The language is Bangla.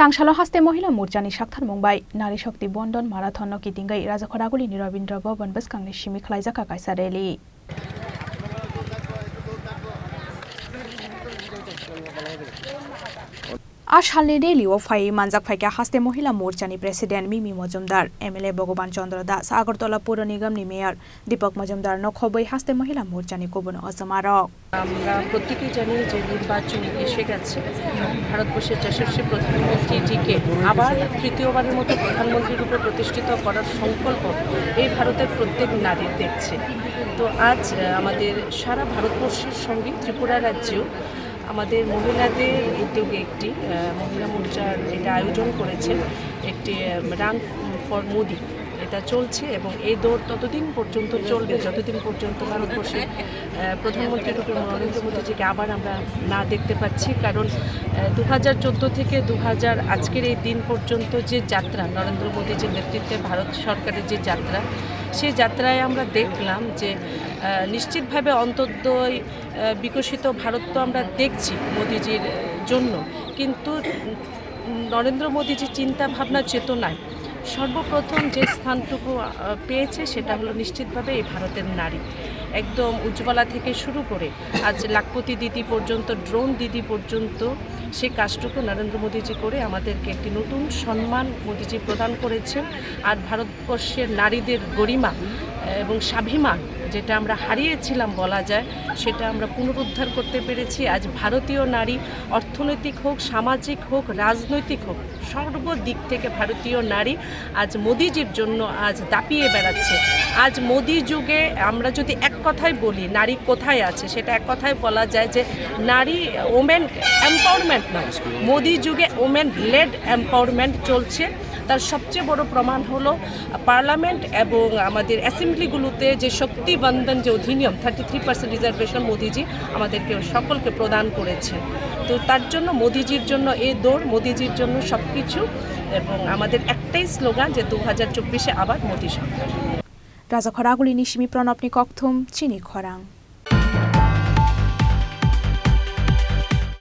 Tangshalo Haste Mahila Morchani Saktharmungbai Nari Shakti Bondon Marathon no Kitingai Rajakhor Agulinio Rabindra Bhavan Baskangni Chini Khlaijakha kaisa rally Ashalni rally o phai manjak phaika Haste Mahila Morchani President Mimi Majumdar MLA Bhagavan Chandra Das Agartala Pura Nigam ni Mayor Deepak Majumdar no khobai Haste Mahila Morchani kobono asamarok আমরা প্রত্যেকেই জানি যে নির্বাচন এসে গেছে ভারতবর্ষের যশস্বী প্রধানমন্ত্রীজিকে আবার তৃতীয়বারের মতো প্রধানমন্ত্রী রূপে প্রতিষ্ঠিত করার সংকল্প এই ভারতের প্রত্যেক নারী দেখছে তো আজ আমাদের সারা ভারতবর্ষের সঙ্গে ত্রিপুরা রাজ্যেও আমাদের মহিলাদের উদ্যোগে একটি মহিলা মোর্চার এটা আয়োজন করেছে একটি রান ফর মোদি এটা চলছে এবং এই দৌড় ততদিন পর্যন্ত চলবে যতদিন পর্যন্ত ভারতবর্ষের প্রধানমন্ত্রী রূপে নরেন্দ্র মোদীজিকে আবার আমরা না দেখতে পাচ্ছি কারণ 2014 থেকে 2000 আজকের এই দিন পর্যন্ত যে যাত্রা নরেন্দ্র মোদীজির নেতৃত্বে ভারত সরকারের যে যাত্রা সেই যাত্রায় আমরা দেখলাম যে নিশ্চিতভাবে অন্তর্দয় বিকশিত ভারত তো আমরা দেখছি মোদীজির জন্য কিন্তু নরেন্দ্র মোদীজির চিন্তা ভাবনা চেতনায় সর্বপ্রথম যে স্থানটুকু পেয়েছে সেটা হলো নিশ্চিতভাবে এই ভারতের নারী একদম উজ্জ্বলা থেকে শুরু করে আজ লাখপতি দিদি পর্যন্ত ড্রোন দিদি পর্যন্ত সেই কাজটুকু নরেন্দ্র মোদীজি করে আমাদেরকে একটি নতুন সম্মান মোদীজি প্রদান করেছেন আর ভারতবর্ষের নারীদের গরিমা এবং স্বাভিমান যেটা আমরা হারিয়েছিলাম বলা যায় সেটা আমরা পুনরুদ্ধার করতে পেরেছি আজ ভারতীয় নারী অর্থনৈতিক হোক সামাজিক হোক রাজনৈতিক হোক সর্বদিক থেকে ভারতীয় নারী আজ মোদিজির জন্য আজ দাপিয়ে বেড়াচ্ছে আজ মোদি যুগে আমরা যদি এক কথায় বলি নারী কোথায় আছে সেটা এক কথায় বলা যায় যে নারী ওমেন এম্পাওয়ারমেন্ট নয় মোদি যুগে ওমেন লেড এম্পাওয়ারমেন্ট চলছে তার সবচেয়ে বড় প্রমাণ হলো পার্লামেন্ট এবং আমাদের অ্যাসেম্বলিগুলোতে যে শক্তি বন্ধন যে অধিনিয়ম 33% রিজার্ভেশন মোদিজি আমাদেরকে সকলকে প্রদান করেছেন তো তার জন্য মোদিজির জন্য এই দৌড় মোদিজির জন্য সব কিছু এবং আমাদের একটাই স্লোগান যে 2024-এ আবার মোদি সরকার Rajakhor Agulinio Chini Pranopni Kokthum Chini Khorang